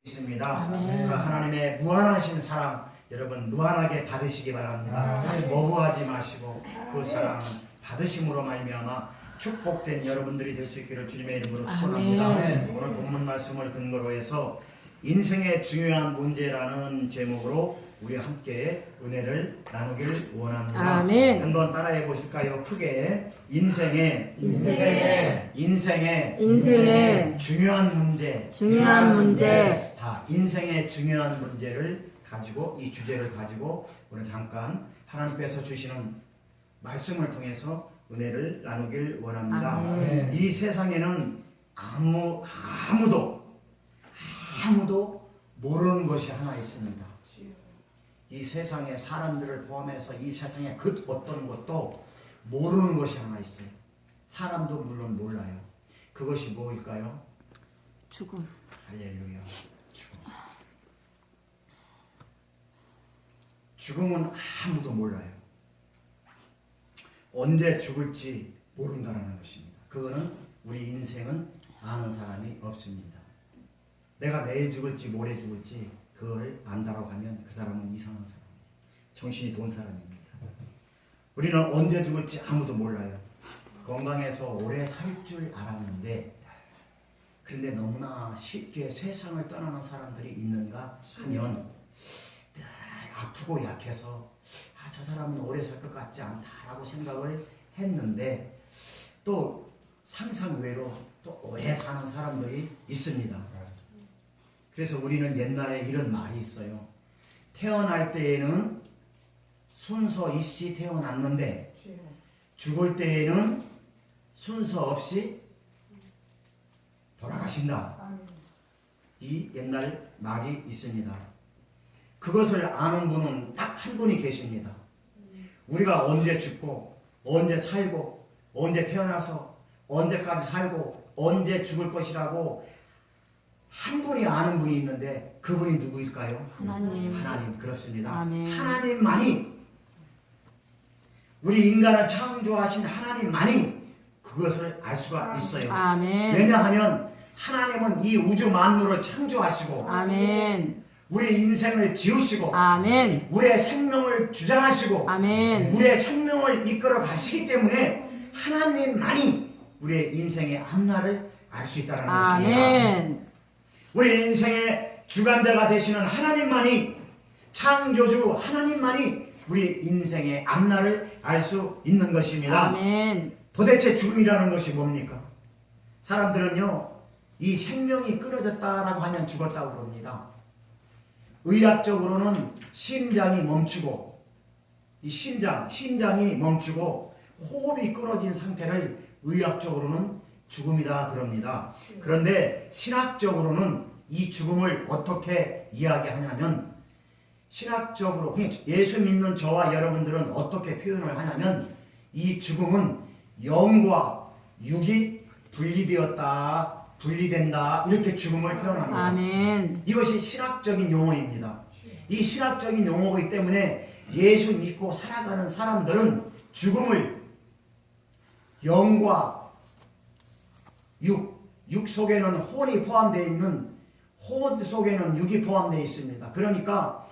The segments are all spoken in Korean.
있습니다. 하나님의 무한하신 사랑 여러분 무한하게 받으시기 바랍니다. 거부하지 마시고 그 사랑은 받으심으로 말미암아 축복된 여러분들이 될 수 있기를 주님의 이름으로 축원합니다. 오늘 본문 말씀을 근거로 해서 인생의 중요한 문제라는 제목으로 우리 함께 은혜를 나누길 원합니다. 아멘. 한번 따라해 보실까요? 크게 인생의 중요한 문제. 자, 인생의 중요한 문제를 가지고 이 주제를 가지고 오늘 잠깐 하나님께서 주시는 말씀을 통해서 은혜를 나누길 원합니다. 아멘. 이 세상에는 아무도 모르는 것이 하나 있습니다. 이 세상의 사람들을 포함해서 이 세상의 그 어떤 것도 모르는 것이 하나 있어요. 사람도 물론 몰라요. 그것이 뭐일까요? 죽음. 할렐루야. 죽음은 아무도 몰라요. 언제 죽을지 모른다는 것입니다. 그거는 우리 인생은 아는 사람이 없습니다. 내가 내일 죽을지 모레 죽을지 그걸 안다고 하면 그 사람은 이상한 사람이에요. 정신이 돈 사람입니다. 우리는 언제 죽을지 아무도 몰라요. 건강해서 오래 살 줄 알았는데 그런데 너무나 쉽게 세상을 떠나는 사람들이 있는가 하면 늘 아프고 약해서 저 사람은 오래 살 것 같지 않다라고 생각을 했는데 또 상상외로 또 오래 사는 사람들이 있습니다. 그래서 우리는 옛날에 이런 말이 있어요. 태어날 때에는 순서 있이 태어났는데 죽을 때에는 순서 없이 돌아가신다. 이 옛날 말이 있습니다. 그것을 아는 분은 딱 한 분이 계십니다. 우리가 언제 죽고 언제 살고 언제 태어나서 언제까지 살고 언제 죽을 것이라고 한 분이 아는 분이 있는데 그분이 누구일까요? 하나님. 그렇습니다. 아멘. 하나님만이 우리 인간을 창조하신 하나님만이 그것을 알 수가 있어요. 아멘. 왜냐하면 하나님은 이 우주 만물을 창조하시고 아멘. 우리 인생을 지으시고 아멘. 우리의 생명을 주장하시고 아멘. 우리의 생명을 이끌어 가시기 때문에 하나님만이 우리의 인생의 앞날을 알 수 있다는 것입니다. 아멘. 우리 인생의 주관자가 되시는 하나님만이 창조주 하나님만이 우리 인생의 앞날을 알 수 있는 것입니다. 아멘. 도대체 죽음이라는 것이 뭡니까? 사람들은요 이 생명이 끊어졌다라고 하면 죽었다고 그럽니다. 의학적으로는 심장이 멈추고 이 심장이 멈추고 호흡이 끊어진 상태를 의학적으로는 죽음이다 그럽니다. 그런데 신학적으로는 이 죽음을 어떻게 이야기하냐면 신학적으로 그냥 예수 믿는 저와 여러분들은 어떻게 표현을 하냐면 이 죽음은 영과 육이 분리된다 이렇게 죽음을 표현합니다. 아멘. 이것이 신학적인 용어입니다. 이 신학적인 용어이기 때문에 예수 믿고 살아가는 사람들은 죽음을 영과 육 속에는 혼이 포함되어 있는 혼 속에는 육이 포함되어 있습니다. 그러니까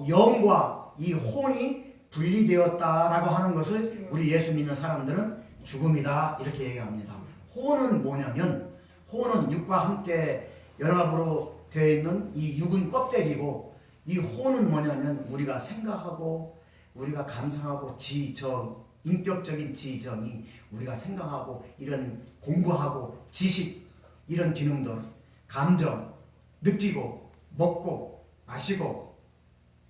영과 이 혼이 분리되었다라고 하는 것을 우리 예수 믿는 사람들은 죽음이다 이렇게 얘기합니다. 혼은 뭐냐면 혼은 육과 함께 연합으로 되어 있는 이 육은 껍데기고 이 혼은 뭐냐면 우리가 생각하고 우리가 감상하고 인격적인 지정이 우리가 생각하고 이런 공부하고 지식 이런 기능들 감정 느끼고 먹고 마시고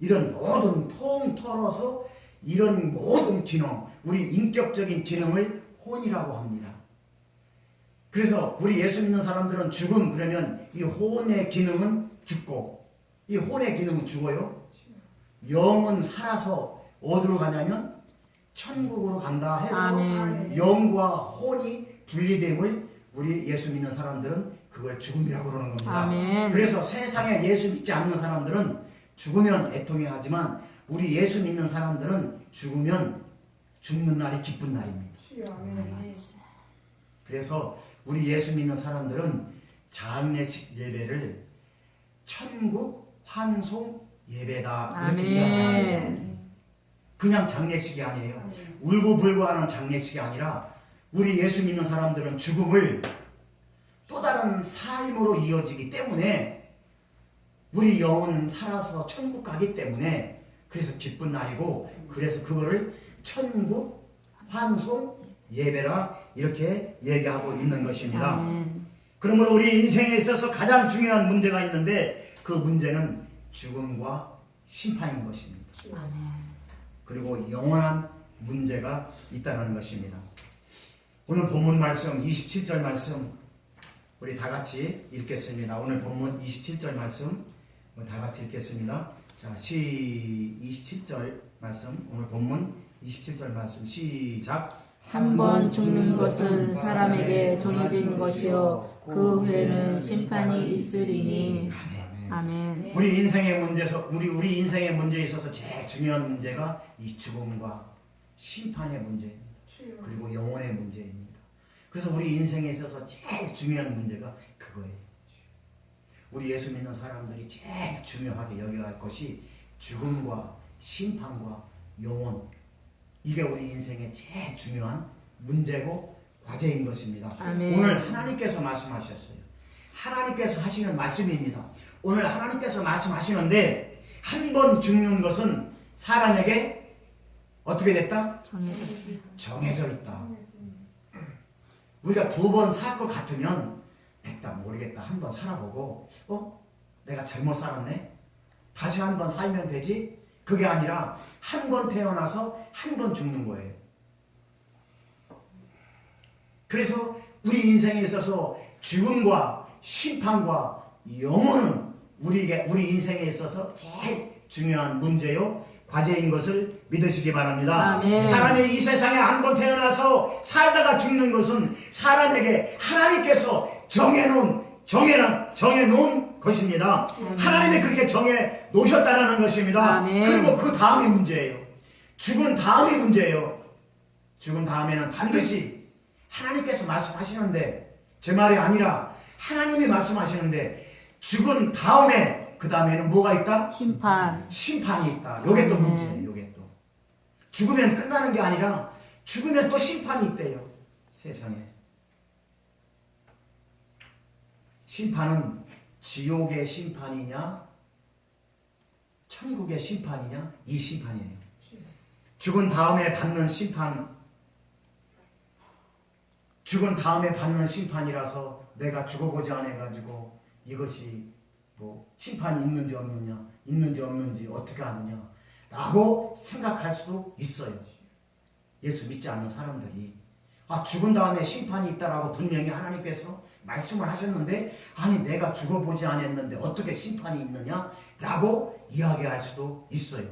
이런 모든 통틀어서 이런 모든 기능 우리 인격적인 기능을 혼이라고 합니다. 그래서 우리 예수 믿는 사람들은 죽음 그러면 이 혼의 기능은 죽고 이 혼의 기능은 죽어요. 영은 살아서 어디로 가냐면 천국으로 간다 해서 아멘. 영과 혼이 분리됨을 우리 예수 믿는 사람들은 그걸 죽음이라고 그러는 겁니다. 아멘. 그래서 세상에 예수 믿지 않는 사람들은 죽으면 애통해하지만 우리 예수 믿는 사람들은 죽으면 죽는 날이 기쁜 날입니다. 그래서 우리 예수 믿는 사람들은 장례식 예배를 천국 환송 예배다 이렇게 아멘. 이야기합니다. 그냥 장례식이 아니에요. 울고불고 하는 장례식이 아니라 우리 예수 믿는 사람들은 죽음을 또 다른 삶으로 이어지기 때문에 우리 영혼은 살아서 천국 가기 때문에 그래서 기쁜 날이고 그래서 그거를 천국 환송 예배라 이렇게 얘기하고 있는 것입니다. 아멘. 그러므로 우리 인생에 있어서 가장 중요한 문제가 있는데 그 문제는 죽음과 심판인 것입니다. 아멘. 그리고 영원한 문제가 있다는 것입니다. 오늘 본문 말씀 27절 말씀 우리 다 같이 읽겠습니다. 오늘 본문 27절 말씀 다 같이 읽겠습니다. 자, 27절 말씀 오늘 본문 27절 말씀 시작. 한 번 죽는 것은 사람에게 정해진 것이요 그 후에는 심판이 있으리니. 아멘. 우리 인생의 문제에서 우리 인생의 문제에 있어서 제일 중요한 문제가 이 죽음과 심판의 문제입니다. 그리고 영혼의 문제입니다. 그래서 우리 인생에 있어서 제일 중요한 문제가 그거예요. 우리 예수 믿는 사람들이 제일 중요하게 여겨야 할 것이 죽음과 심판과 영혼. 이게 우리 인생의 제일 중요한 문제고 과제인 것입니다. 아멘. 오늘 하나님께서 말씀하셨어요. 하나님께서 하시는 말씀입니다. 오늘 하나님께서 말씀하시는데 한 번 죽는 것은 사람에게 어떻게 됐다? 정해져 있다. 우리가 두 번 살 것 같으면 됐다 모르겠다 한 번 살아보고 내가 잘못 살았네 다시 한 번 살면 되지. 그게 아니라 한 번 태어나서 한 번 죽는 거예요. 그래서 우리 인생에 있어서 죽음과 심판과 영혼은 우리 인생에 있어서 제일 중요한 문제요 과제인 것을 믿으시기 바랍니다. 아멘. 사람이 이 세상에 한 번 태어나서 살다가 죽는 것은 사람에게 하나님께서 정해놓은 것입니다. 하나님이 그렇게 정해 놓으셨다는 것입니다. 아멘. 그리고 그 다음이 문제예요. 죽은 다음이 문제예요. 죽은 다음에는 반드시 하나님께서 말씀하시는데 제 말이 아니라 하나님이 말씀하시는데 죽은 다음에 그 다음에는 뭐가 있다? 심판이 있다. 요게 또 문제예요. 요게 또 죽으면 끝나는 게 아니라 죽으면 또 심판이 있대요. 세상에 심판은 지옥의 심판이냐 천국의 심판이냐 이 심판이에요. 죽은 다음에 받는 심판이라서 내가 죽어보지 않아가지고 이것이 뭐 심판이 있는지 없는지 어떻게 아느냐 라고 생각할 수도 있어요. 예수 믿지 않는 사람들이 죽은 다음에 심판이 있다라고 분명히 하나님께서 말씀을 하셨는데 아니 내가 죽어보지 않았는데 어떻게 심판이 있느냐 라고 이야기할 수도 있어요.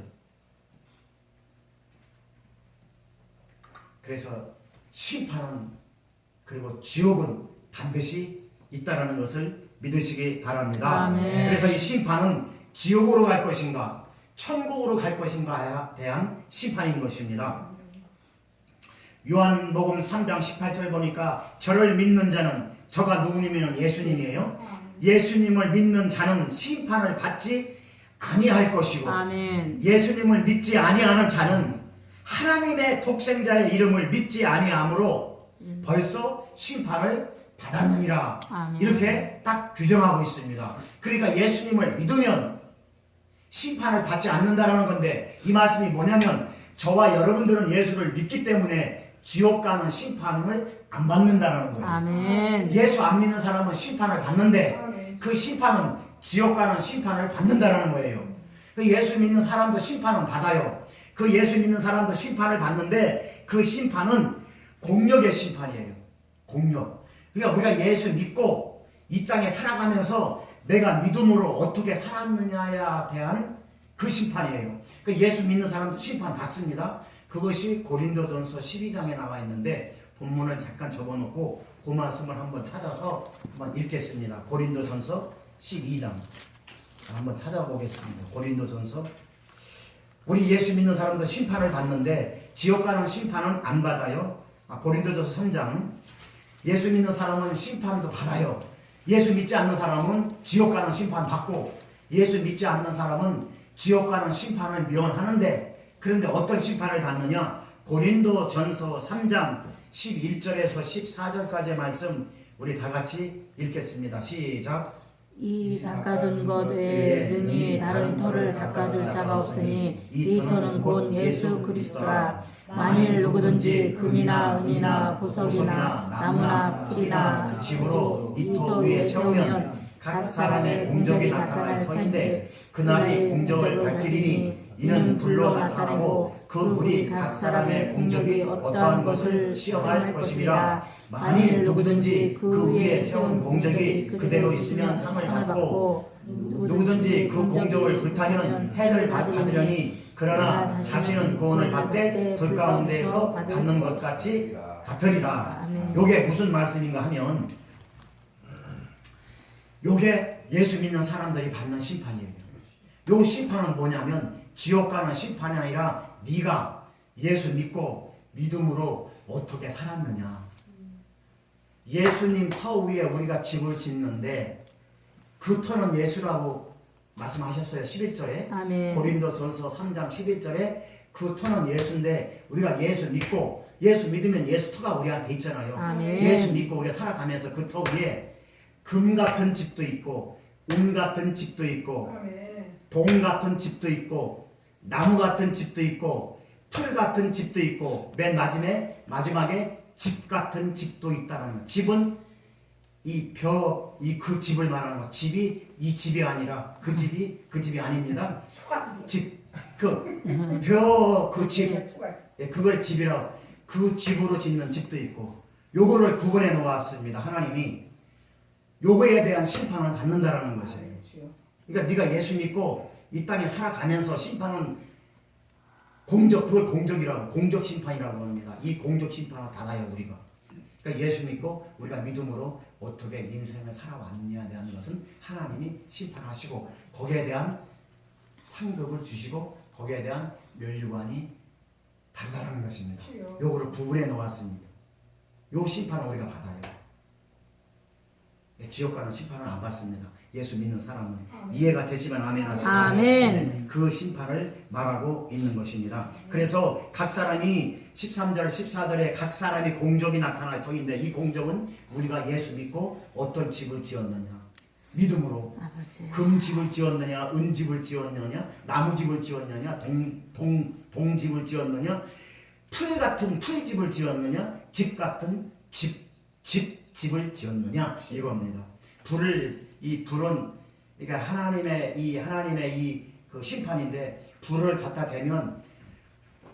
그래서 심판은 그리고 지옥은 반드시 있다라는 것을 믿으시기 바랍니다. 아멘. 그래서 이 심판은 지옥으로 갈 것인가 천국으로 갈 것인가에 대한 심판인 것입니다. 요한복음 3장 18절 보니까 저를 믿는 자는 저가 누구냐면 예수님이에요. 예수님을 믿는 자는 심판을 받지 아니할 것이고 아멘. 예수님을 믿지 아니하는 자는 하나님의 독생자의 이름을 믿지 아니하므로 벌써 심판을 받았느니라. 아멘. 이렇게 딱 규정하고 있습니다. 그러니까 예수님을 믿으면 심판을 받지 않는다는 건데 이 말씀이 뭐냐면 저와 여러분들은 예수를 믿기 때문에 지옥 가는 심판을 안 받는다는 거예요. 아멘. 예수 안 믿는 사람은 심판을 받는데 그 심판은 지옥 가는 심판을 받는다는 거예요. 그 예수 믿는 사람도 심판은 받아요. 그 예수 믿는 사람도 심판을 받는데 그 심판은 공력의 심판이에요. 공력. 그러니까 우리가 예수 믿고 이 땅에 살아가면서 내가 믿음으로 어떻게 살았느냐에 대한 그 심판이에요. 그 예수 믿는 사람도 심판 받습니다. 그것이 고린도전서 12장에 나와 있는데 본문을 잠깐 접어놓고 그 말씀을 한번 찾아서 한번 읽겠습니다. 고린도전서 12장 한번 찾아보겠습니다. 고린도전서 우리 예수 믿는 사람도 심판을 받는데 지옥 가는 심판은 안 받아요. 고린도전서 3장 예수 믿는 사람은 심판도 받아요. 예수 믿지 않는 사람은 지옥 가는 심판 받고 예수 믿지 않는 사람은 지옥 가는 심판을 면하는데 그런데 어떤 심판을 받느냐? 고린도 전서 3장 11절에서 14절까지의 말씀 우리 다 같이 읽겠습니다. 시작. 이 닦아둔 것 외에 능히 다른 터를 닦아둘 자가 없으니 이 터는 곧 예수 그리스도라. 만일 누구든지 금이나 은이나 보석이나 나무나 풀이나 집으로 이 터 위에 세우면 각 사람의 공적이 나타날 터인데 그날이 공적을 밝히리니 이는 불로 나타나고 그 불이 각 사람의 공적이 어떠한 것을 시험할 것이라. 만일 누구든지 그 위에 세운 공적이 그대로 있으면 상을 받고 누구든지 그 공적을 불타면 해를 받으려니 그러나 자신은 구원을 받되 불 가운데에서 받는 것 같이 같으리라. 요게 무슨 말씀인가 하면 요게 예수 믿는 사람들이 받는 심판이에요. 요 심판은 뭐냐면 지옥 가는 심판이 아니라 네가 예수 믿고 믿음으로 어떻게 살았느냐. 예수님 터 위에 우리가 집을 짓는데 그 터는 예수라고 말씀하셨어요. 11절에 아멘. 고린도전서 3장 11절에 그 터는 예수인데 우리가 예수 믿고 예수 믿으면 예수 터가 우리한테 있잖아요. 아멘. 예수 믿고 우리가 살아가면서 그 터 위에 금 같은 집도 있고 은 같은 집도 있고 동 같은 집도 있고 나무 같은 집도 있고 풀 같은 집도 있고 맨 마지막에 집 같은 집도 있다는 거. 집은 그 집을 말하는 거. 집이 이 집이 아니라 그 집이 아닙니다. 집 그 집 그걸 집이라고. 그 집으로 짓는 집도 있고 요거를 구분해 놓았습니다. 하나님이 요거에 대한 심판을 받는다라는 것이에요. 그러니까 네가 예수 믿고 이 땅에 살아가면서 심판은 그걸 공적이라고, 공적 심판이라고 합니다. 이 공적 심판을 받아요, 우리가. 그러니까 예수 믿고 우리가 믿음으로 어떻게 인생을 살아왔느냐에 대한 것은 하나님이 심판하시고 거기에 대한 상급을 주시고 거기에 대한 면류관이 다르다는 것입니다. 요거를 구분해 놓았습니다. 요 심판을 우리가 받아요. 지옥 가는 심판을 안 받습니다. 예수 믿는 사람은. 이해가 되시면 아멘 하시죠. 아멘. 그 심판을 말하고 있는 것입니다. 그래서 각 사람이 13절 14절에 각 사람이 공적이 나타날 터인데 이 공적은 우리가 예수 믿고 어떤 집을 지었느냐, 믿음으로 아버지. 금집을 지었느냐, 은집을 지었느냐, 나무집을 지었느냐, 동집을 지었느냐, 풀 같은 풀집을 지었느냐, 집 같은 집을 지었느냐, 이겁니다. 이 불은 그러니까 하나님의 그 심판인데 불을 갖다 대면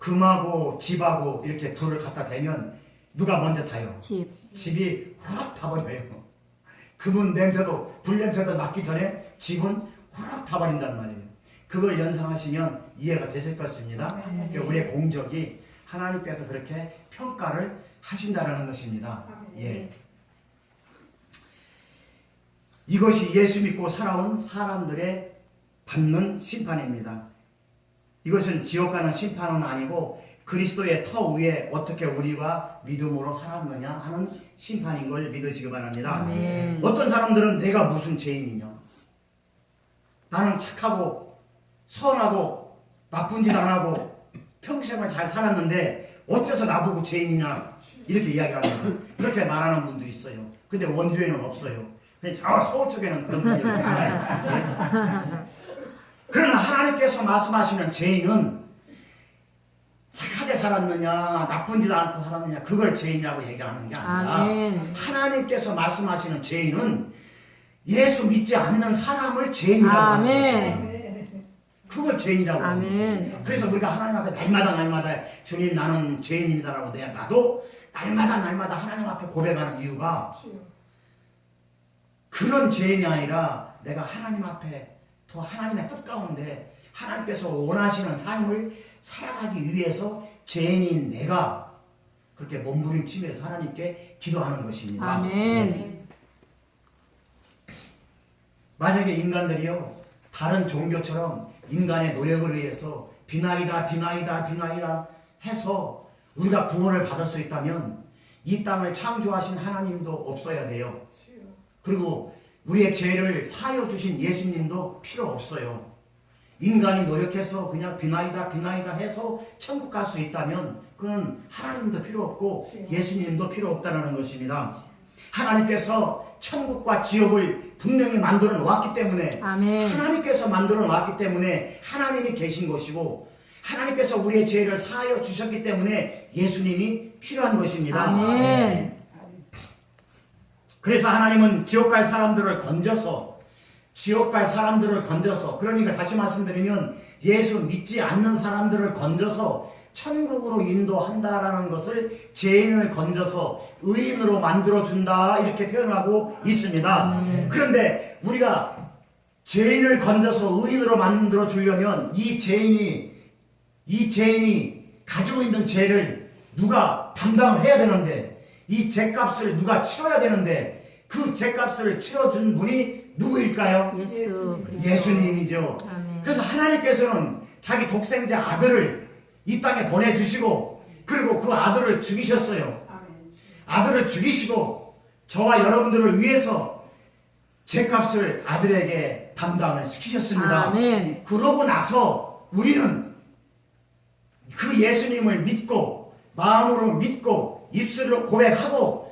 금하고 집하고 이렇게 불을 갖다 대면 누가 먼저 타요? 집이 확 타버려요. 금은 불 냄새도 맡기 전에 집은 확 타버린단 말이에요. 그걸 연상하시면 이해가 되실 것입니다. 그러니까 우리의 공적이 하나님께서 그렇게 평가를 하신다라는 것입니다. 예. 이것이 예수 믿고 살아온 사람들의 받는 심판입니다. 이것은 지옥 가는 심판은 아니고 그리스도의 터 위에 어떻게 우리가 믿음으로 살았느냐 하는 심판인 걸 믿으시기 바랍니다. 아멘. 어떤 사람들은 내가 무슨 죄인이냐, 나는 착하고 선하고 나쁜 짓 안 하고 평생을 잘 살았는데 어째서 나보고 죄인이냐 이렇게 이야기합니다. 그렇게 말하는 분도 있어요. 근데 원주에는 없어요. 저 서쪽에는 그런 분들이 많아요. 그러나 하나님께서 말씀하시는 죄인은 착하게 살았느냐 나쁜 짓 않고 살았느냐 그걸 죄인이라고 얘기하는 게 아니라 아멘. 하나님께서 말씀하시는 죄인은 예수 믿지 않는 사람을 죄인이라고 하는 것이에요. 그걸 죄인이라고 하는 것이에요. 그래서 우리가 하나님 앞에 날마다 주님 나는 죄인입니다라고 나도 날마다 하나님 앞에 고백하는 이유가 그런 죄인이 아니라 내가 하나님 앞에 더 하나님의 뜻 가운데 하나님께서 원하시는 삶을 살아가기 위해서 죄인인 내가 그렇게 몸부림치면서 하나님께 기도하는 것입니다. 아멘. 만약에 인간들이요 다른 종교처럼 인간의 노력을 의해서 비나이다 해서 우리가 구원을 받을 수 있다면 이 땅을 창조하신 하나님도 없어야 돼요. 그리고 우리의 죄를 사하여 주신 예수님도 필요 없어요. 인간이 노력해서 그냥 비나이다 해서 천국 갈 수 있다면 그건 하나님도 필요 없고 예수님도 필요 없다는 것입니다. 하나님께서 천국과 지옥을 분명히 만들어 놓았기 때문에 아멘. 하나님께서 만들어 놓았기 때문에 하나님이 계신 것이고 하나님께서 우리의 죄를 사하여 주셨기 때문에 예수님이 필요한 것입니다. 아멘. 그래서 하나님은 지옥 갈 사람들을 건져서 그러니까 다시 말씀드리면 예수 믿지 않는 사람들을 건져서 천국으로 인도한다라는 것을 죄인을 건져서 의인으로 만들어준다 이렇게 표현하고 있습니다. 그런데 우리가 죄인을 건져서 의인으로 만들어주려면 이 죄인이 가지고 있는 죄를 누가 담당을 해야 되는데 이 죄값을 누가 치러야 되는데 그 죄값을 치러준 분이 누구일까요? 예수 그리스도. 예수님이죠. 아멘. 그래서 하나님께서는 자기 독생자 아들을 이 땅에 보내주시고 그리고 그 아들을 죽이셨어요. 아들을 죽이시고 저와 여러분들을 위해서 죄값을 아들에게 담당을 시키셨습니다. 아멘. 그러고 나서 우리는 그 예수님을 믿고 마음으로 믿고 입술로 고백하고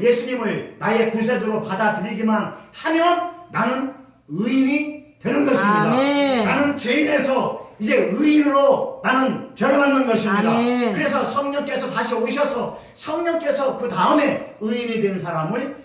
예수님을 나의 구세주로 받아들이기만 하면 나는 의인이 되는 것입니다. 아멘. 나는 죄인에서 이제 의인으로 나는 변화받는 것입니다. 아멘. 그래서 성령께서 다시 오셔서 성령께서 그 다음에 의인이 된 사람을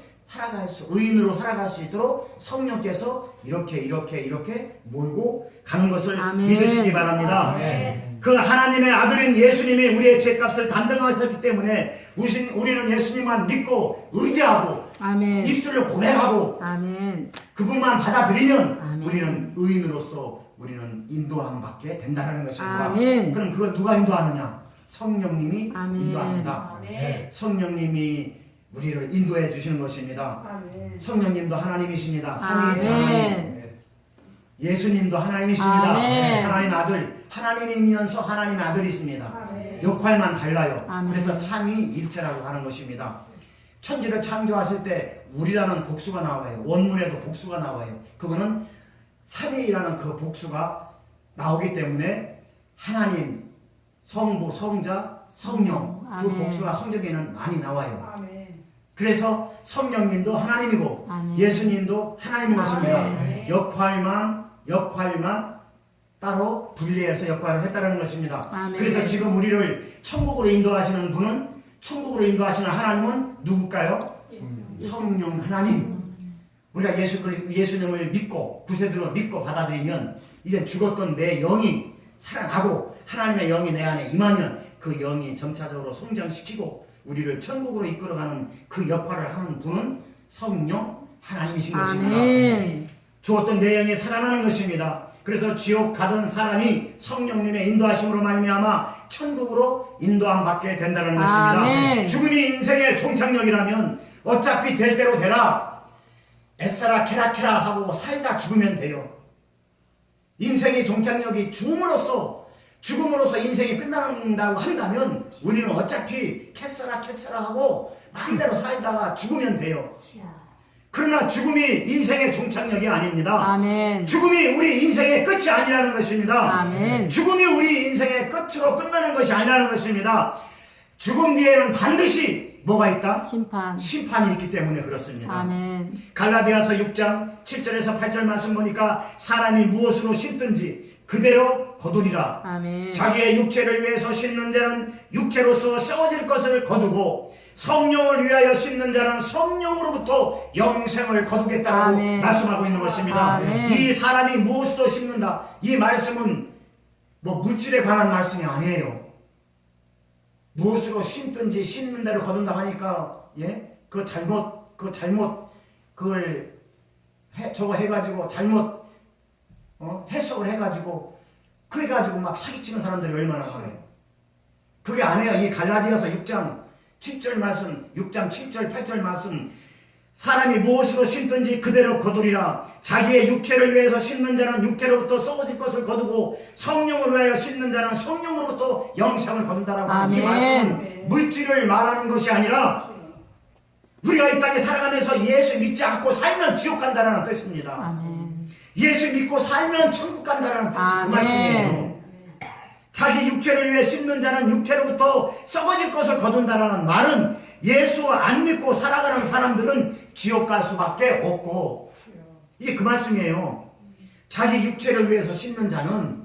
의인으로 살아갈 수 있도록 성령께서 이렇게 몰고 가는 것을 아멘. 믿으시기 바랍니다. 아멘. 그 하나님의 아들인 예수님이 우리의 죄값을 담당하셨기 때문에 우리는 예수님만 믿고 의지하고 아멘. 입술로 고백하고 아멘. 그분만 받아들이면 아멘. 우리는 의인으로서 우리는 인도함 받게 된다는 것입니다. 아멘. 그럼 그걸 누가 인도하느냐? 성령님이 아멘. 인도합니다. 아멘. 성령님이 우리를 인도해 주시는 것입니다. 아멘. 성령님도 하나님이십니다. 삼위일체 하나님. 아멘. 예수님도 하나님이십니다. 아멘. 하나님 아들, 하나님이면서 하나님의 아들이십니다. 아멘. 역할만 달라요. 아멘. 그래서 삼위일체라고 하는 것입니다. 천지를 창조하실 때 우리라는 복수가 나와요. 원문에도 복수가 나와요. 그거는 삼위라는 그 복수가 나오기 때문에 하나님, 성부, 성자, 성령 그 아멘. 복수가 성경에는 많이 나와요. 아멘. 그래서 성령님도 하나님이고 아멘. 예수님도 하나님인 것입니다. 아멘. 역할만 따로 분리해서 역할을 했다는 것입니다. 아멘. 그래서 지금 우리를 천국으로 인도하시는 하나님은 누굴까요? 성령 하나님. 우리가 예수님을 믿고 구세주로 믿고 받아들이면 이제 죽었던 내 영이 살아나고 하나님의 영이 내 안에 임하면 그 영이 점차적으로 성장시키고 우리를 천국으로 이끌어가는 그 역할을 하는 분은 성령 하나님이신 것입니다. 아멘. 죽었던 내 영이 살아나는 것입니다. 그래서 지옥 가던 사람이 성령님의 인도하심으로 말미암아 천국으로 인도함 받게 된다는 것입니다. 아멘. 죽음이 인생의 종착역이라면 어차피 될 대로 되라 애써라 캐라 하고 살다 죽으면 돼요. 인생의 종착역이 죽음으로써 인생이 끝난다고 한다면 우리는 어차피 캐서라 하고 마음대로 살다가 죽으면 돼요. 그러나 죽음이 인생의 종착역이 아닙니다. 아멘. 죽음이 우리 인생의 끝이 아니라는 것입니다. 아멘. 죽음이 우리 인생의 끝으로 끝나는 것이 아니라는 것입니다. 죽음 뒤에는 반드시 뭐가 있다? 심판이 있기 때문에 그렇습니다. 아멘. 갈라디아서 6장 7절에서 8절 말씀 보니까 사람이 무엇으로 심든지 그대로 거두리라. 아멘. 자기의 육체를 위해서 심는 자는 육체로서 썩어질 것을 거두고 성령을 위하여 심는 자는 성령으로부터 영생을 거두겠다고 아멘. 말씀하고 있는 것입니다. 아멘. 이 사람이 무엇으로 심는다. 이 말씀은 뭐 물질에 관한 말씀이 아니에요. 무엇으로 심든지 심는 대로 거둔다 하니까 그거 저거 해가지고 잘못 해석을 해가지고 그래가지고 막 사기치는 사람들이 얼마나 많아요. 그게 아니에요. 이 갈라디아서 6장 7절 말씀, 6장 7절 8절 말씀, 사람이 무엇으로 심든지 그대로 거두리라. 자기의 육체를 위해서 심는 자는 육체로부터 썩어질 것을 거두고 성령을 위하여 심는 자는 성령으로부터 영생을 거둔다라고 하는 이 아멘. 말씀은 물질을 말하는 것이 아니라 우리가 이 땅에 살아가면서 예수 믿지 않고 살면 지옥 간다는 뜻입니다. 아멘. 예수 믿고 살면 천국 간다는 뜻이 그 아멘. 말씀이에요. 자기 육체를 위해 씹는 자는 육체로부터 썩어질 것을 거둔다라는 말은 예수 안 믿고 살아가는 사람들은 지옥 갈 수밖에 없고, 이게 그 말씀이에요. 자기 육체를 위해서 씹는 자는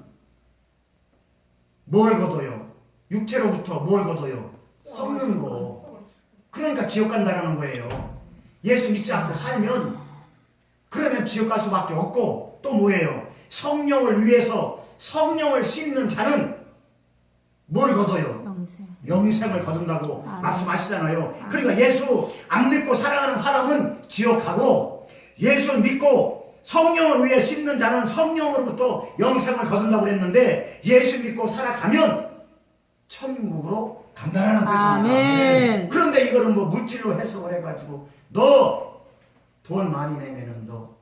뭘 거둬요? 육체로부터 뭘 거둬요? 썩는 거. 그러니까 지옥 간다라는 거예요. 예수 믿지 않고 살면 그러면 지옥 갈 수밖에 없고, 또 뭐예요? 성령을 위해서 성령을 씹는 자는 뭘 거둬요? 영생을 거둔다고 말씀하시잖아요. 그러니까 예수 안 믿고 살아가는 사람은 지옥 가고, 예수 믿고 성령을 위해 씹는 자는 성령으로부터 영생을 거둔다고 그랬는데, 예수 믿고 살아가면 천국으로 간다라는 뜻입니다. 아멘. 그런데 이거를 뭐 물질로 해석을 해가지고 너 돈 많이 내면은 너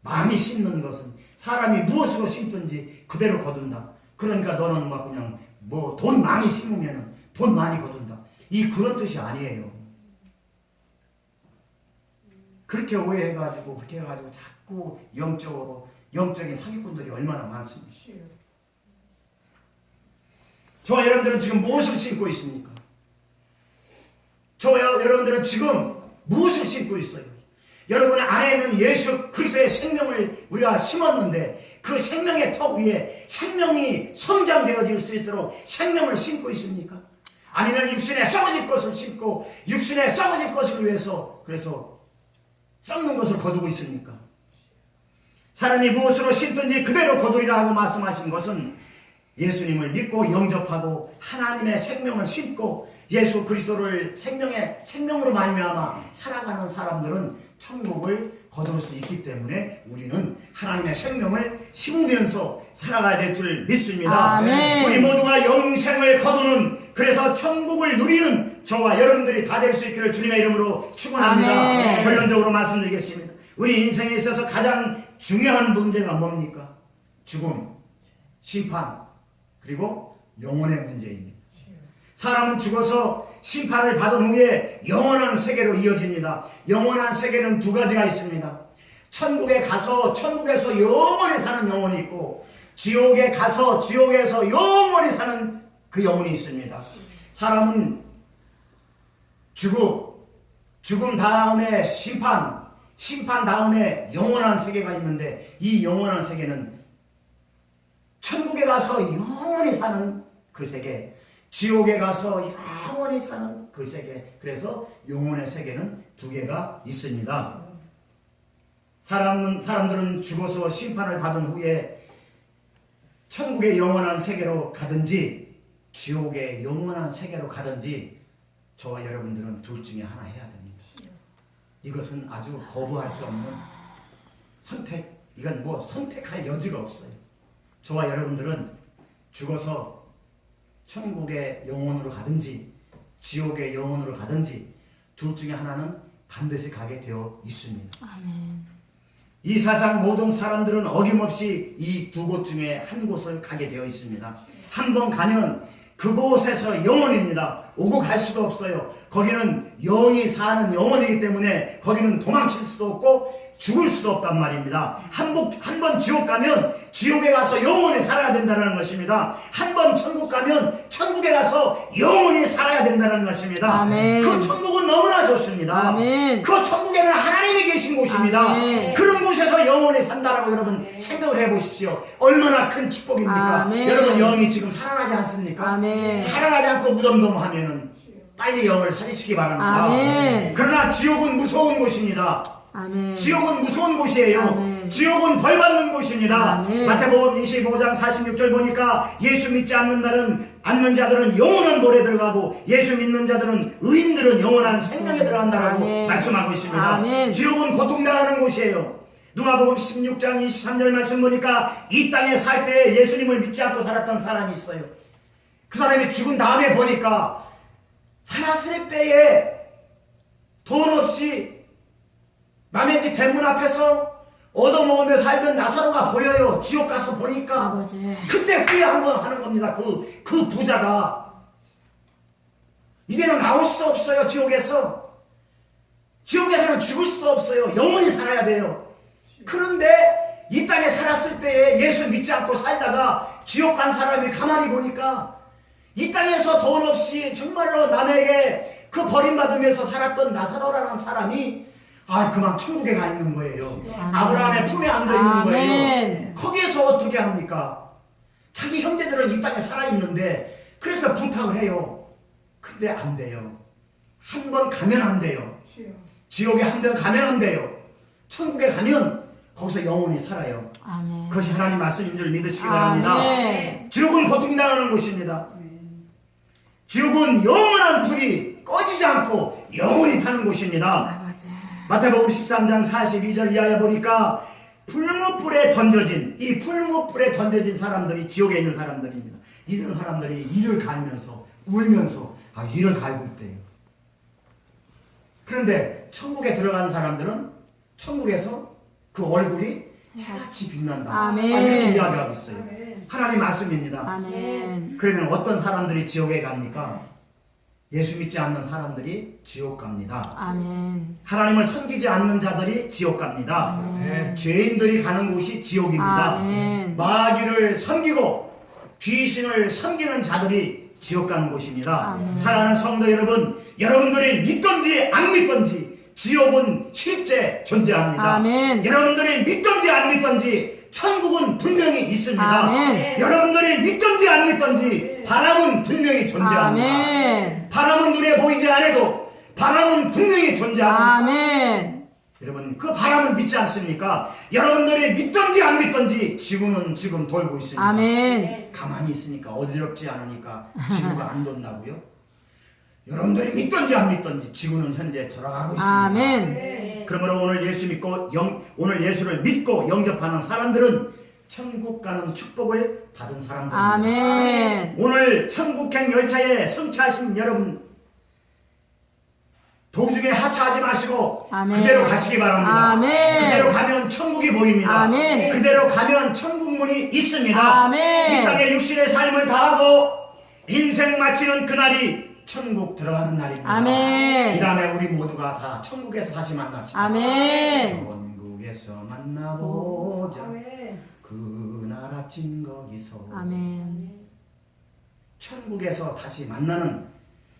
많이 심는 것은 사람이 무엇으로 심든지 그대로 거둔다. 그러니까 너는 막 그냥 뭐 돈 많이 심으면 돈 많이 거둔다. 그런 뜻이 아니에요. 그렇게 오해해가지고 그렇게 해가지고 자꾸 영적인 사기꾼들이 얼마나 많습니까? 저와 여러분들은 지금 무엇을 심고 있습니까? 저와 여러분들은 지금 무엇을 심고 있어요? 여러분 안에는 예수 그리스도의 생명을 우리가 심었는데, 그 생명의 턱 위에 생명이 성장되어질 수 있도록 생명을 심고 있습니까? 아니면 육신에 썩어질 것을 심고 육신에 썩어질 것을 위해서 그래서 썩는 것을 거두고 있습니까? 사람이 무엇으로 심든지 그대로 거두리라 하고 말씀하신 것은 예수님을 믿고 영접하고 하나님의 생명을 심고 예수 그리스도를 생명으로 말미암아 살아가는 사람들은 천국을 거둘 수 있기 때문에 우리는 하나님의 생명을 심으면서 살아가야 될 줄 믿습니다. 아멘. 우리 모두가 영생을 거두는, 그래서 천국을 누리는 저와 여러분들이 다 될 수 있기를 주님의 이름으로 축원합니다. 아멘. 결론적으로 말씀드리겠습니다. 우리 인생에 있어서 가장 중요한 문제가 뭡니까? 죽음, 심판, 그리고 영혼의 문제입니다. 사람은 죽어서 심판을 받은 후에 영원한 세계로 이어집니다. 영원한 세계는 두 가지가 있습니다. 천국에 가서 천국에서 영원히 사는 영혼이 있고, 지옥에 가서 지옥에서 영원히 사는 그 영혼이 있습니다. 사람은 죽음 다음에 심판 다음에 영원한 세계가 있는데, 이 영원한 세계는 천국에 가서 영원히 사는 그 세계, 지옥에 가서 영원히 사는 그 세계. 그래서 영혼의 세계는 두 개가 있습니다. 사람들은 죽어서 심판을 받은 후에 천국의 영원한 세계로 가든지 지옥의 영원한 세계로 가든지 저와 여러분들은 둘 중에 하나 해야 됩니다. 이것은 아주 거부할 수 없는 선택. 이건 뭐 선택할 여지가 없어요. 저와 여러분들은 죽어서 천국의 영혼으로 가든지 지옥의 영혼으로 가든지 둘 중에 하나는 반드시 가게 되어 있습니다. 아멘. 이 세상 모든 사람들은 어김없이 이 두 곳 중에 한 곳을 가게 되어 있습니다. 한 번 가면 그곳에서 영원입니다. 오고 갈 수도 없어요. 거기는 영이 사는 영혼이기 때문에 거기는 도망칠 수도 없고 죽을 수도 없단 말입니다. 한 번 지옥 가면 지옥에 가서 영원히 살아야 된다는 것입니다. 한 번 천국 가면 천국에 가서 영원히 살아야 된다는 것입니다. 아멘. 그 천국은 너무나 좋습니다. 아멘. 그 천국에는 하나님이 계신 곳입니다. 아멘. 그런 곳에서 영원히 산다라고 여러분 생각을 해보십시오. 얼마나 큰 축복입니까? 아멘. 여러분 영이 지금 살아나지 않습니까? 아멘. 살아나지 않고 무덤덤하면은 빨리 영을 살리시기 바랍니다. 아멘. 그러나 지옥은 무서운 곳입니다. 아멘. 지옥은 무서운 곳이에요. 아멘. 지옥은 벌받는 곳입니다. 아멘. 마태복음 25장 46절 보니까 예수 믿지 않는 자들은 영원한 볼에 들어가고 예수 믿는 자들은 의인들은 영원한 생명에 들어간다라고 아멘. 말씀하고 있습니다. 아멘. 지옥은 고통당하는 곳이에요. 누가복음 16장 23절 말씀 보니까 이 땅에 살 때 예수님을 믿지 않고 살았던 사람이 있어요. 그 사람이 죽은 다음에 보니까 살았을 때에 돈 없이 남의 집 대문 앞에서 얻어먹으며 살던 나사로가 보여요. 지옥 가서 보니까. 아버지. 그때 후회한 거 하는 겁니다. 그 부자가 이제는 나올 수도 없어요. 지옥에서는 죽을 수도 없어요. 영원히 살아야 돼요. 그런데 이 땅에 살았을 때에 예수 믿지 않고 살다가 지옥 간 사람이 가만히 보니까 이 땅에서 돈 없이 정말로 남에게 그 버림받으면서 살았던 나사로라는 사람이 그만 천국에 가 있는 거예요. 아멘. 아브라함의 품에 앉아 있는 거예요. 아멘. 거기에서 어떻게 합니까? 자기 형제들은 이 땅에 살아있는데 그래서 부탁을 해요. 근데 안 돼요. 한 번 가면 안 돼요. 지옥에 한 번 가면 안 돼요. 천국에 가면 거기서 영원히 살아요. 아멘. 그것이 하나님 말씀인 줄 믿으시기 바랍니다. 아멘. 지옥은 고통당하는 곳입니다. 지옥은 영원한 불이 꺼지지 않고 영원히 타는 곳입니다. 아버지. 마태복음 13장 42절 이하에 보니까 풀무불에 던져진 사람들이 지옥에 있는 사람들입니다. 이런 사람들이 이를 갈면서 울면서 이를 갈고 있대요. 그런데 천국에 들어간 사람들은 천국에서 그 얼굴이 해같이 빛난다. 아멘. 이렇게 이야기하고 있어요. 하나님 말씀입니다. 아멘. 그러면 어떤 사람들이 지옥에 갑니까? 예수 믿지 않는 사람들이 지옥 갑니다. 아멘. 하나님을 섬기지 않는 자들이 지옥 갑니다. 아멘. 죄인들이 가는 곳이 지옥입니다. 아멘. 마귀를 섬기고 귀신을 섬기는 자들이 지옥 가는 곳입니다. 아멘. 사랑하는 성도 여러분, 여러분들이 믿든지 안 믿든지 지옥은 실제 존재합니다. 아멘. 여러분들이 믿든지 안 믿든지 천국은 분명히 있습니다. 아멘. 여러분들이 믿든지 안 믿든지 바람은 분명히 존재합니다. 아멘. 바람은 눈에 보이지 않아도 바람은 분명히 존재합니다. 아멘. 여러분, 그 바람을 믿지 않습니까? 여러분들이 믿든지 안 믿든지 지구는 지금 돌고 있습니다. 아멘. 가만히 있으니까 어지럽지 않으니까 지구가 안 돈다고요? 여러분들이 믿든지 안 믿든지 지구는 현재 돌아가고 있습니다. 아멘. 그러므로 오늘 예수 믿고 오늘 예수를 믿고 영접하는 사람들은 천국 가는 축복을 받은 사람들입니다. 아멘. 오늘 천국행 열차에 승차하신 여러분, 도중에 하차하지 마시고 아멘. 그대로 가시기 바랍니다. 아멘. 그대로 가면 천국이 보입니다. 아멘. 그대로 가면 천국문이 있습니다. 아멘. 이 땅에 육신의 삶을 다하고 인생 마치는 그날이 천국 들어가는 날입니다. 아멘. 이 다음에 우리 모두가 다 천국에서 다시 만납시다. 아멘. 천국에서 만나보자. 그날 아침 거기서. 아멘. 천국에서 다시 만나는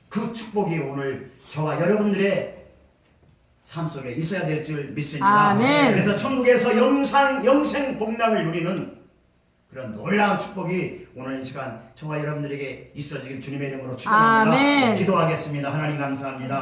그 축복이 오늘 저와 여러분들의 삶 속에 있어야 될 줄 믿습니다. 아멘. 그래서 천국에서 영생 복락을 누리는 그런 놀라운 축복이 오늘 이 시간 저와 여러분들에게 있어지길 주님의 이름으로 축원합니다. 아멘. 기도하겠습니다. 하나님 감사합니다.